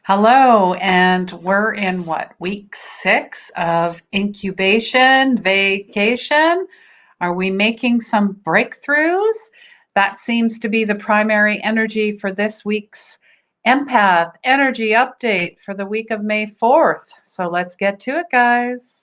Hello, and we're in what, week 6 of incubation, vacation? Are we making some breakthroughs? That seems to be the primary energy for this week's empath energy update for the week of May 4th. So let's get to it, guys.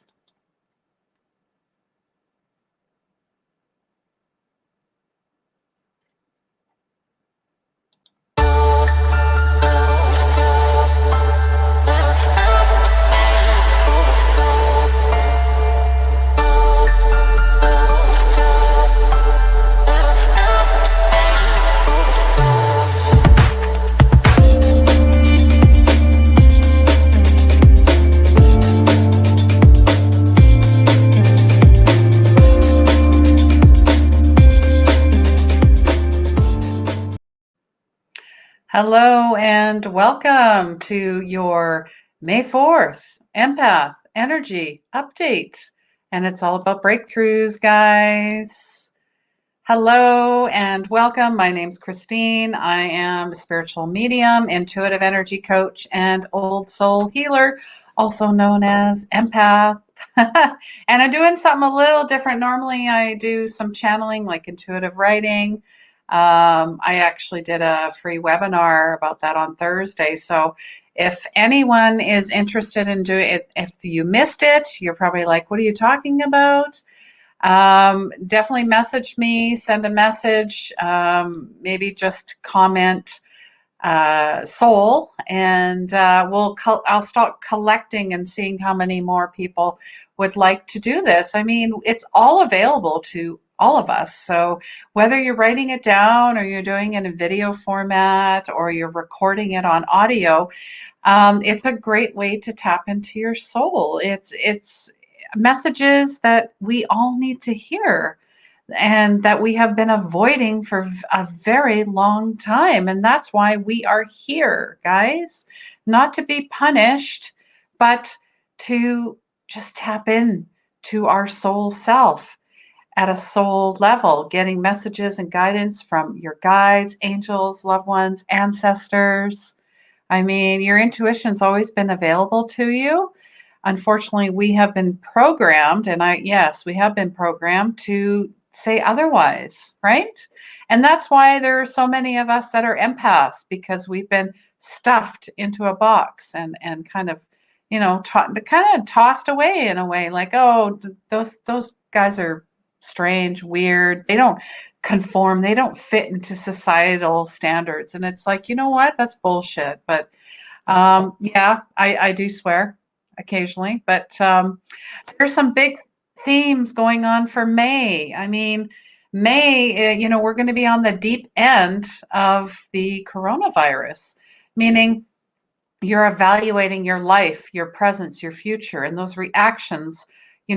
Hello and welcome to your May 4th Empath Energy Update. And it's all about breakthroughs, guys. Hello and welcome. My name's Christine. I am a spiritual medium, intuitive energy coach, and old soul healer, also known as empath. And I'm doing something a little different. Normally I do some channeling like intuitive writing. I actually did a free webinar about that on Thursday. So if anyone is interested in doing it, if you missed it, you're probably like, what are you talking about? Definitely message me, send a message, maybe just comment soul, and I'll start collecting and seeing how many more people would like to do this. I mean, it's all available to all of us. So whether you're writing it down or you're doing it in video format or you're recording it on audio, it's a great way to tap into your soul. It's messages that we all need to hear and that we have been avoiding for a very long time. And that's why we are here, guys. Not to be punished, but to just tap in to our soul self at a soul level, getting messages and guidance from your guides, angels, loved ones, ancestors. I mean, your intuition's always been available to you. Unfortunately, we have been programmed, and yes, we have been programmed to say otherwise, right? And that's why there are so many of us that are empaths, because we've been stuffed into a box and kind of, kind of tossed away in a way, like, oh, those guys are strange, weird. They don't conform. They don't fit into societal standards. And it's like, you know what? That's bullshit. But yeah, I do swear occasionally, but there's some big themes going on for May. I mean, May, we're going to be on the deep end of the coronavirus, meaning you're evaluating your life, your presence, your future, and those reactions,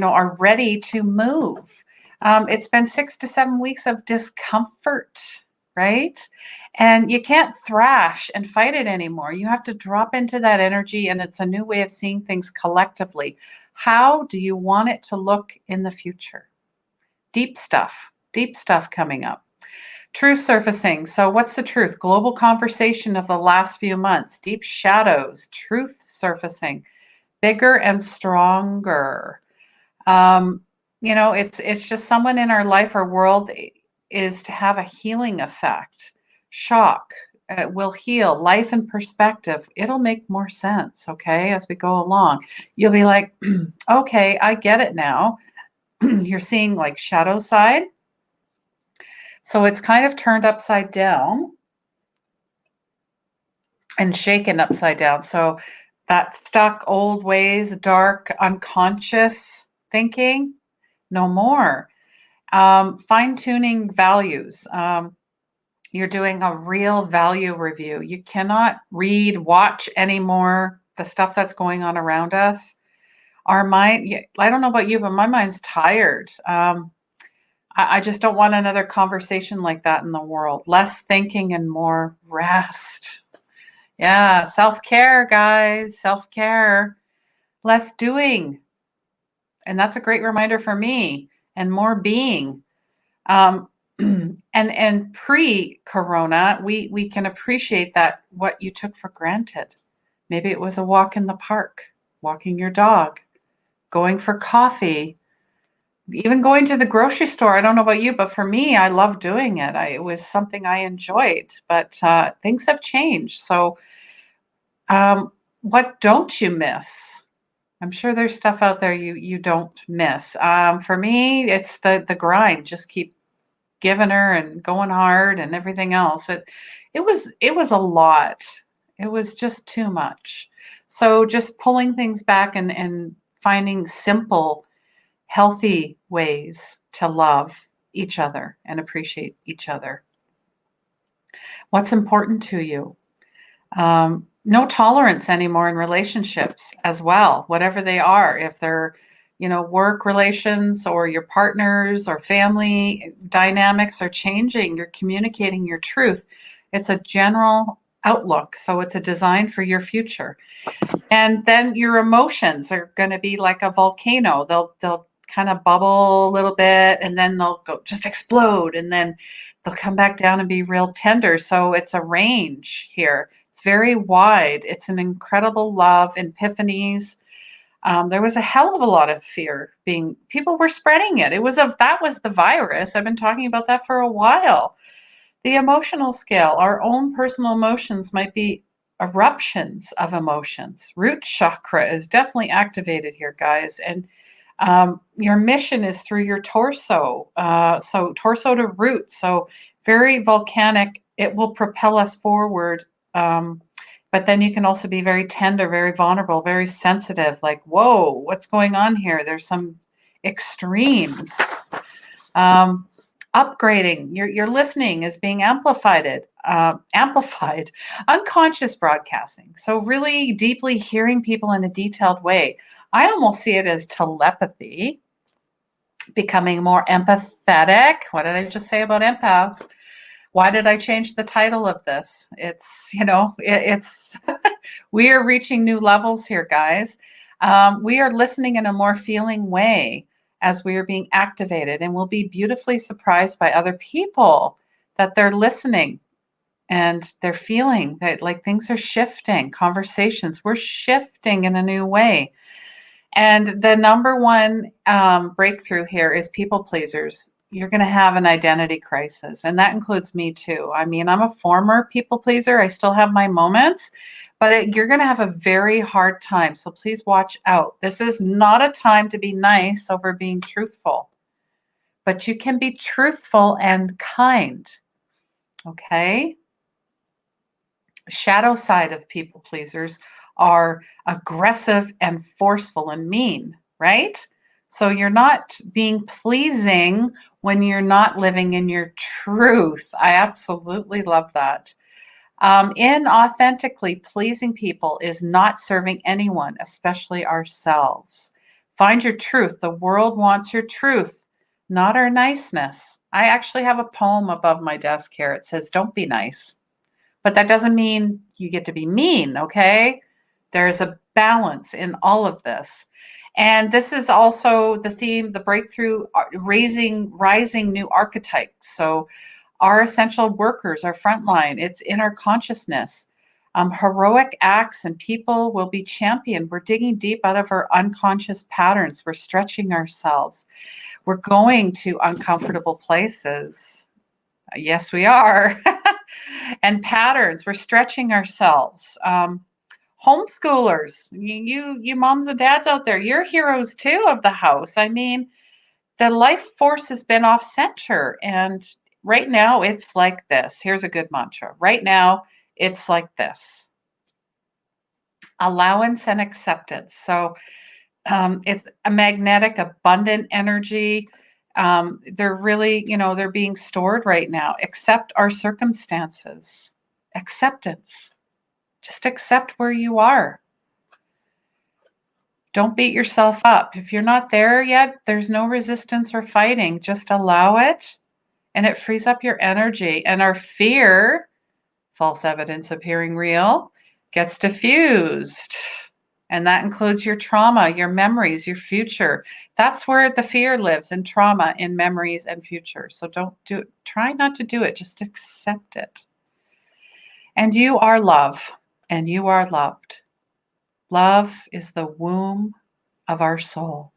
are ready to move. It's been 6 to 7 weeks of discomfort, right? And you can't thrash and fight it anymore. You have to drop into that energy, and it's a new way of seeing things collectively. How do you want it to look in the future? Deep stuff coming up. Truth surfacing. So, what's the truth? Global conversation of the last few months. Deep shadows. Truth surfacing. Bigger and stronger. It's just someone in our life or world is to have a healing effect. Shock will heal. Life and perspective. It'll make more sense. Okay, as we go along, you'll be like, okay, I get it now. You're seeing like shadow side. So it's kind of turned upside down and shaken upside down. So that stuck old ways, dark, unconscious thinking, no more. Fine tuning values. You're doing a real value review. You cannot read, watch anymore the stuff that's going on around us. Our mind, I don't know about you, but my mind's tired. I just don't want another conversation like that in the world. Less thinking and more rest. Yeah, self-care, guys, self-care. Less doing. And that's a great reminder for me, and more being. And pre-corona, we can appreciate that what you took for granted. Maybe it was a walk in the park, walking your dog, going for coffee, even going to the grocery store. I don't know about you, but for me, I love doing it. It was something I enjoyed, but things have changed. So, what don't you miss? I'm sure there's stuff out there you don't miss. For me, it's the grind. Just keep giving her and going hard and everything else. It was a lot. It was just too much. So just pulling things back and finding simple, healthy ways to love each other and appreciate each other. What's important to you? No tolerance anymore in relationships as well, whatever they are. If they're, work relations or your partners or family dynamics are changing, you're communicating your truth. It's a general outlook, so it's a design for your future. And then your emotions are going to be like a volcano. They'll kind of bubble a little bit and then they'll go just explode and then they'll come back down and be real tender. So it's a range here. It's very wide. It's an incredible love, epiphanies. There was a hell of a lot of fear people were spreading it. That was the virus. I've been talking about that for a while. The emotional scale, our own personal emotions might be eruptions of emotions. Root chakra is definitely activated here, guys. And your mission is through your torso. So torso to root. So very volcanic. It will propel us forward. But then you can also be very tender, very vulnerable, very sensitive. Like, whoa, what's going on here? There's some extremes. Upgrading your listening is being amplified, unconscious broadcasting, so really deeply hearing people in a detailed way. I almost see it as telepathy, becoming more empathetic. What did I just say about empaths? Why did I change the title of this? It's we are reaching new levels here, guys. We are listening in a more feeling way as we are being activated, and we'll be beautifully surprised by other people that they're listening and they're feeling that like things are shifting, conversations, we're shifting in a new way. And the number one breakthrough here is people pleasers. You're going to have an identity crisis, and that includes me too. I mean, I'm a former people pleaser. I still have my moments, but you're going to have a very hard time. So please watch out. This is not a time to be nice over being truthful, but you can be truthful and kind. Okay? Shadow side of people pleasers are aggressive and forceful and mean, right? So you're not being pleasing when you're not living in your truth. I absolutely love that. Inauthentically pleasing people is not serving anyone, especially ourselves. Find your truth. The world wants your truth, not our niceness. I actually have a poem above my desk here. It says, "Don't be nice." But that doesn't mean you get to be mean, okay? There's a balance in all of this. And this is also the theme, the breakthrough, rising new archetypes. So our essential workers, our frontline, it's in our consciousness. Heroic acts and people will be championed. We're digging deep out of our unconscious patterns. We're stretching ourselves. We're going to uncomfortable places. Yes, we are. And patterns. We're stretching ourselves. Homeschoolers, you moms and dads out there, you're heroes too of the house. I mean, the life force has been off center, and right now it's like this. Here's a good mantra. Right now, it's like this. Allowance and acceptance. So it's a magnetic, abundant energy. They're really, they're being stored right now. Accept our circumstances. Acceptance. Just accept where you are. Don't beat yourself up. If you're not there yet, there's no resistance or fighting. Just allow it, and it frees up your energy. And our fear, false evidence appearing real, gets diffused. And that includes your trauma, your memories, your future. That's where the fear lives, in trauma, in memories and future. So don't do it. Try not to do it. Just accept it. And you are love, and you are loved. Love is the womb of our soul.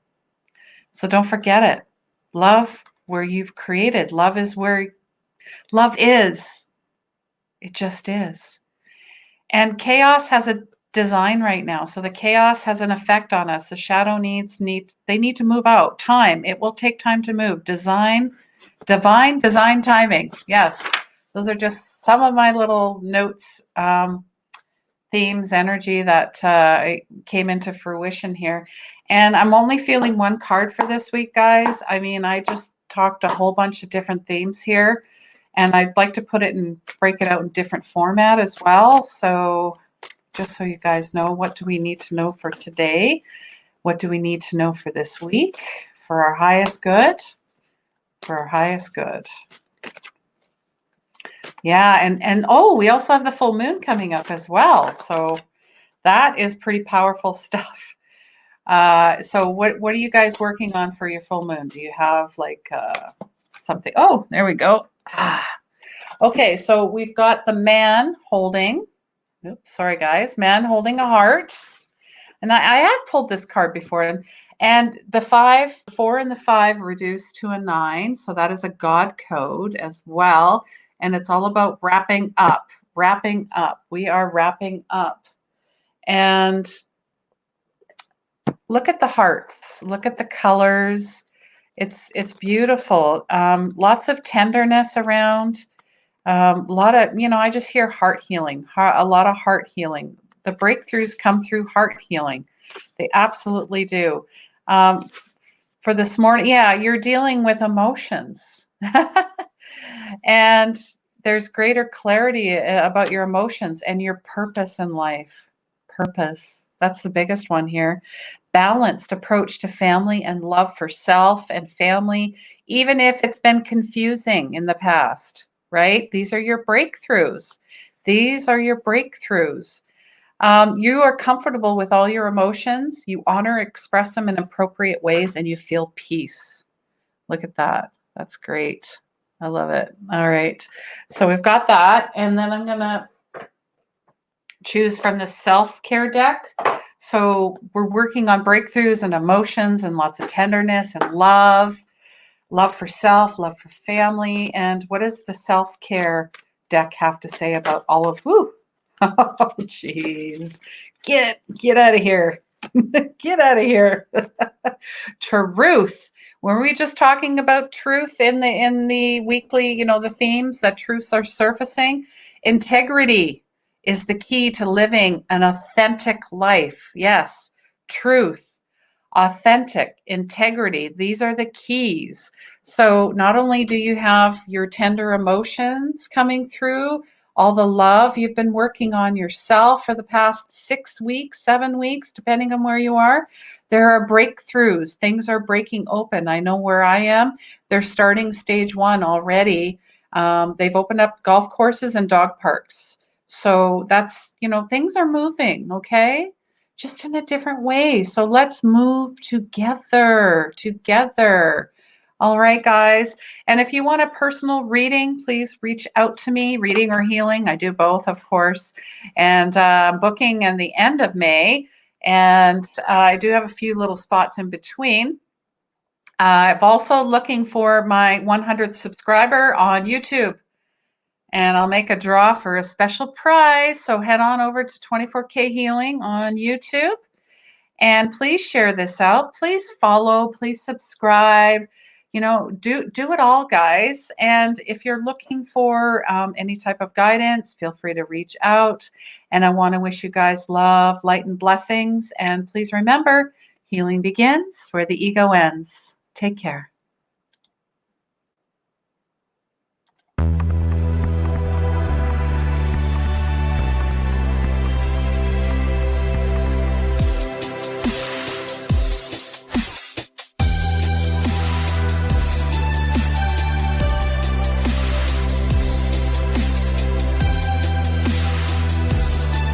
So don't forget it. Love where you've created. Love is where love is. It just is. And chaos has a design right now. So the chaos has an effect on us. The shadow they need to move out. Time. It will take time to move. Divine design timing. Yes. Those are just some of my little notes, themes, energy that came into fruition here. And I'm only feeling one card for this week, guys. I mean, I just talked a whole bunch of different themes here, and I'd like to break it out in different format as well. So just so you guys know, what do we need to know for today? What do we need to know for this week? For our highest good? For our highest good. Yeah, and oh, we also have the full moon coming up as well. So that is pretty powerful stuff. So what are you guys working on for your full moon? Do you have like something? Oh, there we go. Okay, so we've got the man holding, oops, sorry guys, man holding a heart. And I had pulled this card before, and the 4 and the 5 reduced to a 9. So that is a God code as well. And it's all about wrapping up, wrapping up. We are wrapping up. And look at the hearts, look at the colors. It's beautiful. Lots of tenderness around. A lot of, I just hear heart healing, a lot of heart healing. The breakthroughs come through heart healing. They absolutely do. For this morning, yeah, you're dealing with emotions. And there's greater clarity about your emotions and your purpose in life. Purpose. That's the biggest one here. Balanced approach to family and love for self and family, even if it's been confusing in the past, right? These are your breakthroughs. These are your breakthroughs. You are comfortable with all your emotions. You honor, express them in appropriate ways, and you feel peace. Look at that. That's great. I love it. All right. So we've got that. And then I'm going to choose from the self-care deck. So we're working on breakthroughs and emotions and lots of tenderness and love for self, love for family. And what does the self-care deck have to say about all of, whoo, oh, jeez, get out of here. Get out of here. Truth. Were we just talking about truth in the weekly, the themes that truths are surfacing? Integrity is the key to living an authentic life. Yes, truth, authentic, integrity. These are the keys. So not only do you have your tender emotions coming through, all the love you've been working on yourself for the past 6 weeks, 7 weeks, depending on where you are, there are breakthroughs. Things are breaking open. I know where I am. They're starting stage 1 already. They've opened up golf courses and dog parks. So that's, things are moving, okay? Just in a different way. So let's move together. All right, guys. And if you want a personal reading, please reach out to me, reading or healing. I do both, of course. And booking in the end of May. And I do have a few little spots in between. I'm also looking for my 100th subscriber on YouTube. And I'll make a draw for a special prize. So head on over to 24K Healing on YouTube. And please share this out. Please follow. Please subscribe. Do it all, guys. And if you're looking for any type of guidance, feel free to reach out. And I want to wish you guys love, light, and blessings. And please remember, healing begins where the ego ends. Take care.